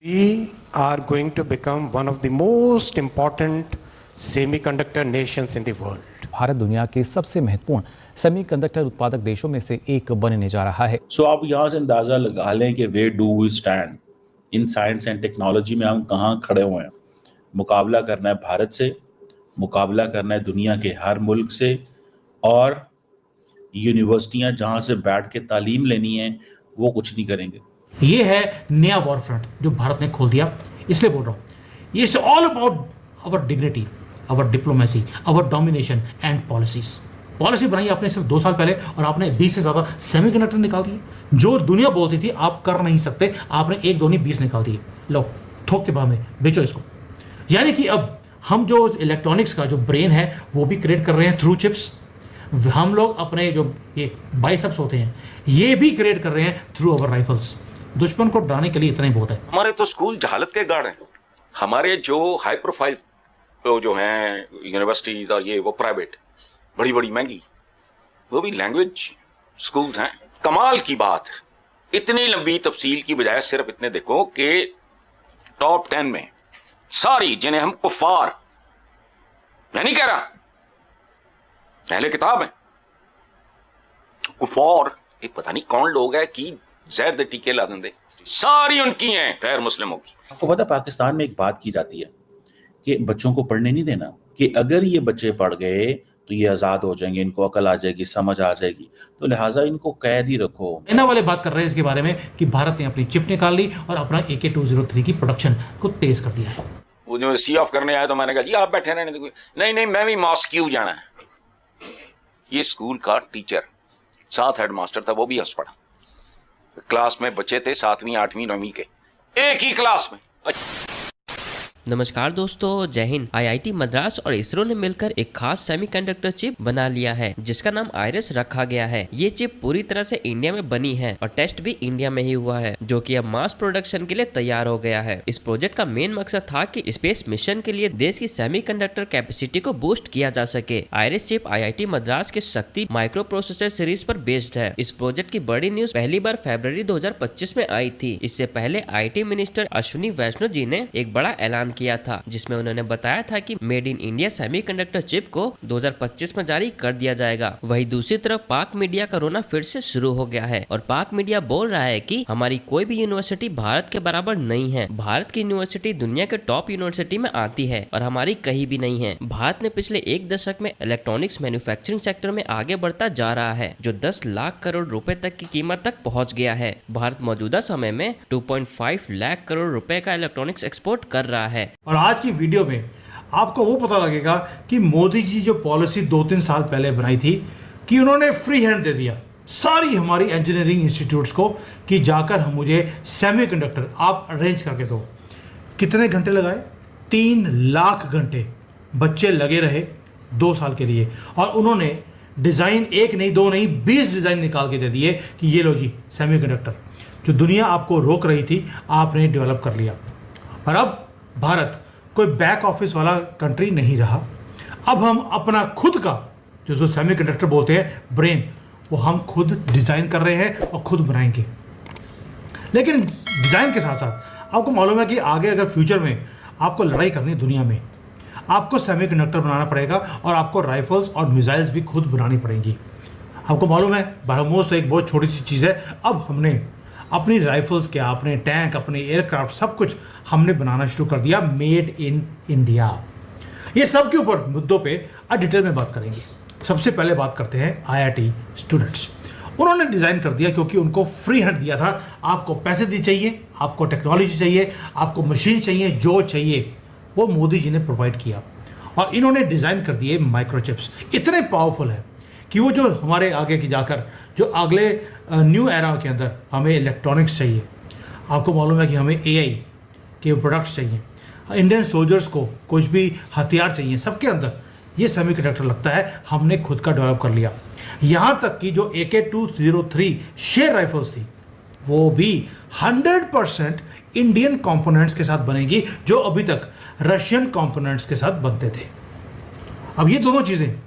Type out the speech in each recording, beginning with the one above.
We are going to become one of the most important semiconductor nations in the world. Bharat दुनिया के सबसे महत्वपूर्ण semiconductor उत्पादक देशों में से एक बनने जा रहा है। सो आप यहाँ से अंदाजा लगा लें कि where do we stand in science and technology में, हम कहाँ खड़े हुए हैं। मुकाबला करना है भारत से, मुकाबला करना है दुनिया के हर मुल्क से, और यूनिवर्सिटियाँ जहाँ से बैठ के तालीम लेनी है वो कुछ नहीं करेंगे। ये है नया वॉर फ्रंट जो भारत ने खोल दिया, इसलिए बोल रहा हूँ। It's all about our dignity, our diplomacy, our domination and policies. Policy बनाई आपने सिर्फ 2 साल पहले और आपने 20 से ज़्यादा सेमीकंडक्टर निकाल दिए। जो दुनिया बोलती थी आप कर नहीं सकते, आपने 1 2 नहीं 20 निकाल दिए। लो थोक के भाव में बेचो इसको। यानी कि अब हम जो इलेक्ट्रॉनिक्स का जो ब्रेन है वो भी क्रिएट कर रहे हैं थ्रू चिप्स। हम लोग अपने जो ये बाइसेप्स होते हैं ये भी क्रिएट कर रहे हैं थ्रू अवर राइफल्स। दुश्मन को डराने के लिए इतना ही बहुत है। हमारे तो स्कूल जहालत के गार्ड हैं। हमारे जो हाई प्रोफाइल जो हैं यूनिवर्सिटीज और ये वो प्राइवेट बड़ी बड़ी महंगी, वो भी लैंग्वेज स्कूल्स हैं। कमाल की बात, इतनी लंबी तफसील की बजाय सिर्फ इतने देखो कि टॉप 10 में सारी, जिन्हें हम कुफार, मैं नहीं कह रहा, पहले किताब है कुफार, ये पता नहीं कौन लोग है कि जहर दे टीके ला देंगे, सारी उनकी हैं गैर मुस्लिमों की। आपको पता पाकिस्तान में एक बात की जाती है कि बच्चों को पढ़ने नहीं देना, कि अगर ये बच्चे पढ़ गए तो ये आज़ाद हो जाएंगे, इनको अकल आ जाएगी, समझ आ जाएगी, तो लिहाजा इनको कैद ही रखो। चाइना वाले बात कर रहे हैं इसके बारे में कि भारत ने अपनी चिप निकाल ली और अपना AK-203 की प्रोडक्शन को तेज कर दिया है। वो जो सी ऑफ करने आया तो मैंने कहा जी आप बैठे रहने दो। नहीं मैं भी मॉस्क्यू जाना है। ये स्कूल का टीचर, साथ हेडमास्टर था, वो भी हंस पड़ा। क्लास में बच्चे थे 7वीं 8वीं 9वीं के, एक ही क्लास में। नमस्कार दोस्तों, जय हिंद। IIT मद्रास और इसरो ने मिलकर एक खास सेमीकंडक्टर चिप बना लिया है जिसका नाम आइरिस रखा गया है। ये चिप पूरी तरह से इंडिया में बनी है और टेस्ट भी इंडिया में ही हुआ है, जो कि अब मास प्रोडक्शन के लिए तैयार हो गया है। इस प्रोजेक्ट का मेन मकसद था कि स्पेस मिशन के लिए देश की सेमीकंडक्टर कैपेसिटी को बूस्ट किया जा सके। आइरिस चिप IIT मद्रास के शक्ति माइक्रो प्रोसेसर सीरीज पर बेस्ड है। इस प्रोजेक्ट की बड़ी न्यूज पहली बार फरवरी 2025 में आई थी। इससे पहले IT मिनिस्टर अश्विनी वैष्णव जी ने एक बड़ा ऐलान किया था, जिसमें उन्होंने बताया था कि made in India semiconductor chip को 2025 में जारी कर दिया जाएगा। वहीं दूसरी तरफ पाक मीडिया का रोना फिर से शुरू हो गया है और पाक मीडिया बोल रहा है कि हमारी कोई भी यूनिवर्सिटी भारत के बराबर नहीं है। भारत की यूनिवर्सिटी दुनिया के टॉप यूनिवर्सिटी में आती है और हमारी कहीं भी नहीं है। भारत ने पिछले 1 दशक में इलेक्ट्रॉनिक्स मैन्युफैक्चरिंग सेक्टर में आगे बढ़ता जा रहा है, जो 10 लाख करोड़ रुपए तक की कीमत तक पहुंच गया है। भारत मौजूदा समय में 2.5 लाख करोड़ रुपए का इलेक्ट्रॉनिक्स एक्सपोर्ट कर रहा है। और आज की वीडियो में आपको वो पता लगेगा कि मोदी जी जो पॉलिसी 2-3 साल पहले बनाई थी कि उन्होंने फ्री हैंड दे दिया सारी हमारी इंजीनियरिंग इंस्टीट्यूट्स को कि जाकर हम मुझे सेमीकंडक्टर आप अरेंज करके दो। कितने घंटे लगाए? 3 लाख घंटे बच्चे लगे रहे 2 साल के लिए, और उन्होंने डिज़ाइन 1 नहीं 2 नहीं 20 डिज़ाइन निकाल के दे दिए कि ये लो जी सेमीकंडक्टर। जो दुनिया आपको रोक रही थी आपने डेवलप कर लिया। और अब भारत कोई बैक ऑफिस वाला कंट्री नहीं रहा। अब हम अपना खुद का जो सेमीकंडक्टर बोलते हैं ब्रेन, वो हम खुद डिज़ाइन कर रहे हैं और खुद बनाएंगे। लेकिन डिज़ाइन के साथ साथ आपको मालूम है कि आगे अगर फ्यूचर में आपको लड़ाई करनी है दुनिया में, आपको सेमीकंडक्टर बनाना पड़ेगा और आपको राइफल्स और मिसाइल्स भी खुद बनानी पड़ेंगी। आपको मालूम है ब्रह्मोस तो एक बहुत छोटी सी चीज़ है। अब हमने अपनी राइफल्स क्या, अपने टैंक, अपने एयरक्राफ्ट, सब कुछ हमने बनाना शुरू कर दिया मेड इन इंडिया। ये सब के ऊपर मुद्दों पे आज डिटेल में बात करेंगे। सबसे पहले बात करते हैं IIT स्टूडेंट्स। उन्होंने डिज़ाइन कर दिया क्योंकि उनको फ्री हैंड दिया था। आपको पैसे दी चाहिए, आपको टेक्नोलॉजी चाहिए, आपको मशीन चाहिए, जो चाहिए वो मोदी जी ने प्रोवाइड किया। और इन्होंने डिज़ाइन कर दिए माइक्रोचिप्स। इतने पावरफुल है कि वो जो हमारे आगे की जाकर जो अगले न्यू एरा के अंदर हमें इलेक्ट्रॉनिक्स चाहिए, आपको मालूम है कि हमें AI के प्रोडक्ट्स चाहिए, इंडियन सोल्जर्स को कुछ भी हथियार चाहिए, सबके अंदर ये सेमीकंडक्टर लगता है हमने खुद का डेवलप कर लिया। यहाँ तक कि जो AK-203 शेर राइफल्स थी वो भी 100% इंडियन कंपोनेंट्स के साथ बनेगी, जो अभी तक रशियन कंपोनेंट्स के साथ बनते थे। अब ये दोनों चीज़ें,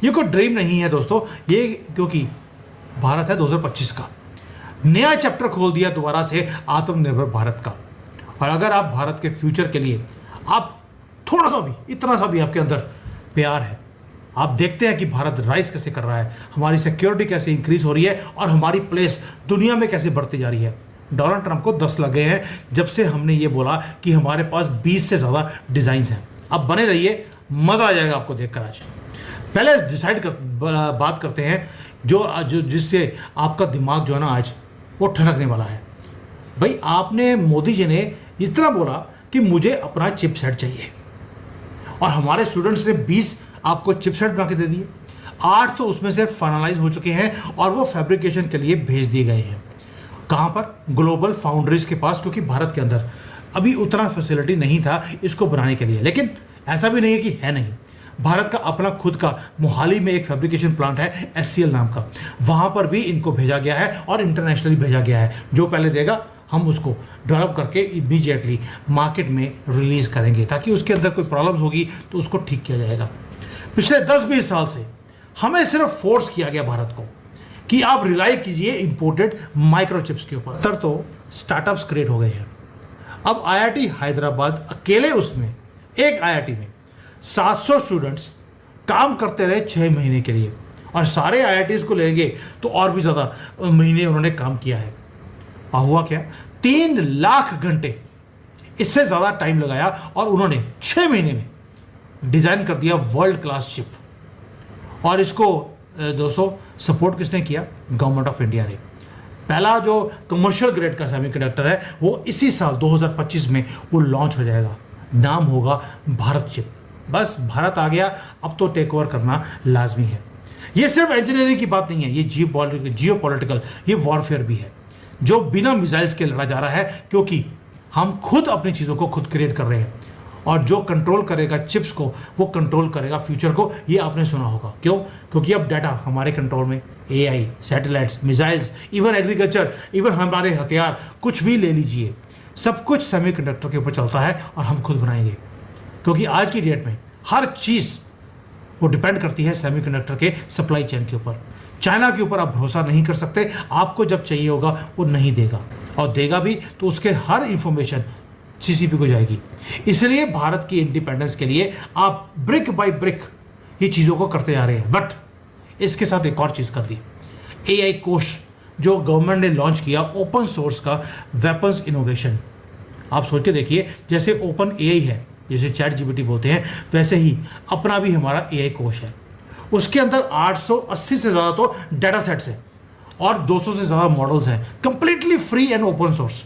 ये कोई ड्रीम नहीं है दोस्तों, ये क्योंकि भारत है 2025 का नया चैप्टर खोल दिया दोबारा से आत्मनिर्भर भारत का। पर अगर आप भारत के फ्यूचर के लिए आप थोड़ा सा भी, इतना सा भी आपके अंदर प्यार है, आप देखते हैं कि भारत राइज कैसे कर रहा है, हमारी सिक्योरिटी कैसे इंक्रीज हो रही है और हमारी प्लेस दुनिया में कैसे बढ़ती जा रही है। डोनाल्ड ट्रंप को 10 लग गए हैं जब से हमने ये बोला कि हमारे पास 20 से ज़्यादा डिज़ाइंस हैं। अब बने रहिए, मज़ा आ जाएगा आपको देखकर। आज पहले बात करते हैं जो जिससे आपका दिमाग जो है ना आज वो ठनकने वाला है। भाई आपने, मोदी जी ने इतना बोला कि मुझे अपना चिपसेट चाहिए और हमारे स्टूडेंट्स ने 20 आपको चिपसेट बना के दे दिए। 8 तो उसमें से फाइनलाइज हो चुके हैं और वो फैब्रिकेशन के लिए भेज दिए गए हैं। कहाँ पर? ग्लोबल फाउंड्रीज के पास, क्योंकि भारत के अंदर अभी उतना फैसिलिटी नहीं था इसको बनाने के लिए। लेकिन ऐसा भी नहीं है कि है नहीं, भारत का अपना खुद का मोहाली में एक फैब्रिकेशन प्लांट है SCL नाम का, वहाँ पर भी इनको भेजा गया है और इंटरनेशनली भेजा गया है। जो पहले देगा हम उसको डेवलप करके इमीडिएटली मार्केट में रिलीज करेंगे ताकि उसके अंदर कोई प्रॉब्लम होगी तो उसको ठीक किया जाएगा। पिछले 10-20 साल से हमें सिर्फ फोर्स किया गया भारत को कि आप रिलाई कीजिए इंपोर्टेड माइक्रोचिप्स के ऊपर। तर तो स्टार्टअप्स क्रिएट हो गए हैं। अब IIT हैदराबाद अकेले, उसमें एक IIT में 700 स्टूडेंट्स काम करते रहे 6 महीने के लिए, और सारे IITs को लेंगे तो और भी ज़्यादा महीने उन्होंने काम किया है। और हुआ क्या? 3 लाख घंटे, इससे ज़्यादा टाइम लगाया और उन्होंने 6 महीने में डिज़ाइन कर दिया वर्ल्ड क्लास चिप। और इसको दोस्तों सपोर्ट किसने किया? गवर्नमेंट ऑफ इंडिया ने। पहला जो कमर्शियल ग्रेड का सेमीकंडक्टर है वो इसी साल 2025 में वो लॉन्च हो जाएगा। नाम होगा भारत चिप। बस भारत आ गया, अब तो टेक ओवर करना लाजमी है। ये सिर्फ इंजीनियरिंग की बात नहीं है, ये जियोपॉलिटिकल ये वॉरफेयर भी है जो बिना मिसाइल्स के लड़ा जा रहा है, क्योंकि हम खुद अपनी चीज़ों को खुद क्रिएट कर रहे हैं। और जो कंट्रोल करेगा चिप्स को वो कंट्रोल करेगा फ्यूचर को, ये आपने सुना होगा। क्यों? क्योंकि अब डाटा हमारे कंट्रोल में, AI, satellites, missiles, even agriculture, even हमारे हथियार, कुछ भी ले लीजिए, सब कुछ सेमीकंडक्टर के ऊपर चलता है और हम खुद बनाएंगे। क्योंकि आज की डेट में हर चीज़ वो डिपेंड करती है सेमीकंडक्टर के सप्लाई चेन के ऊपर। चाइना के ऊपर आप भरोसा नहीं कर सकते, आपको जब चाहिए होगा वो नहीं देगा, और देगा भी तो उसके हर इंफॉर्मेशन CCP को जाएगी। इसलिए भारत की इंडिपेंडेंस के लिए आप ब्रिक बाय ब्रिक ये चीज़ों को करते जा रहे हैं। बट इसके साथ एक और चीज़ कर दी, AI कोष जो गवर्नमेंट ने लॉन्च किया, ओपन सोर्स का वेपन्स इनोवेशन। आप सोच के देखिए, जैसे ओपन AI है, जैसे ChatGPT बोलते हैं, वैसे ही अपना भी हमारा AI कोष है। उसके अंदर 880 से ज़्यादा तो डाटा सेट्स हैं और 200 से ज़्यादा मॉडल्स हैं, completely free and open source,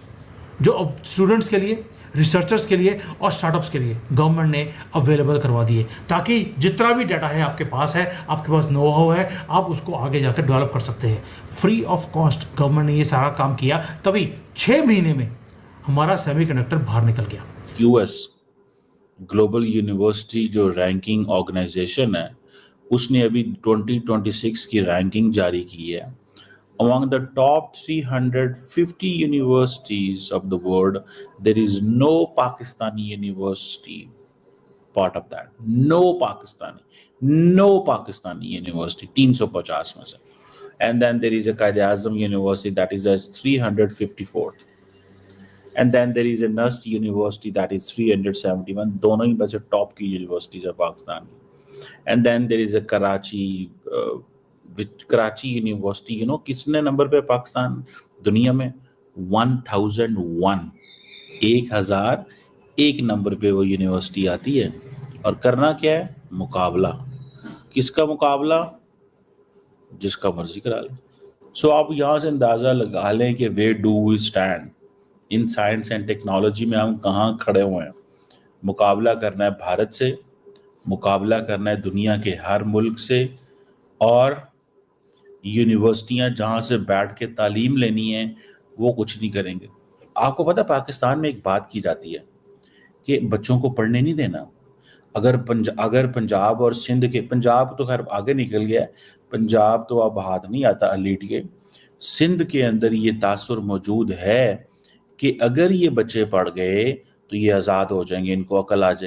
जो स्टूडेंट्स के लिए, रिसर्चर्स के लिए और स्टार्टअप्स के लिए गवर्नमेंट ने अवेलेबल करवा दिए, ताकि जितना भी डाटा है आपके पास है, आपके पास नो हाउ है, आप उसको आगे जाकर डेवलप कर सकते हैं फ्री ऑफ कॉस्ट। गवर्नमेंट ने ये सारा काम किया, तभी 6 महीने में हमारा सेमीकंडक्टर बाहर निकल गया। US ग्लोबल यूनिवर्सिटी जो रैंकिंग ऑर्गेनाइजेशन है, उसने अभी 2026 की रैंकिंग जारी की है। Among the top 350 universities of the world, there is no Pakistani university part of that. No Pakistani university, 350 में से. And then there is a Quaid-e-Azam University that is as 354th. And then there is a NUST University that is 371. दोनों ही वैसे top की universities है पाकिस्तान की. And then there is a Karachi university, कितने number पे पाकिस्तान दुनिया में? 1001, 1001 नंबर पे वो यूनिवर्सिटी आती है। और करना क्या है? मुकाबला। किसका मुकाबला? जिसका मर्जी करा ले। सो आप यहाँ से अंदाजा लगा लें कि where do we stand in science and technology में, हम कहाँ खड़े हुए हैं। मुकाबला करना है भारत से, मुकाबला करना है दुनिया के हर मुल्क से, और यूनिवर्सिटियां जहां से बैठ के तालीम लेनी है वो कुछ नहीं करेंगे। आपको पता, पाकिस्तान में एक बात की जाती है कि बच्चों को पढ़ने नहीं देना। अगर पंजाब और सिंध के, पंजाब तो खैर आगे निकल गया है, पंजाब तो अब हाथ नहीं आता एलीट के, सिंध के अंदर ये तासुर मौजूद है कि अगर ये बच्चे पढ़ गए तो ये आज़ाद हो जाएंगे, इनको अकल आ जाएगी।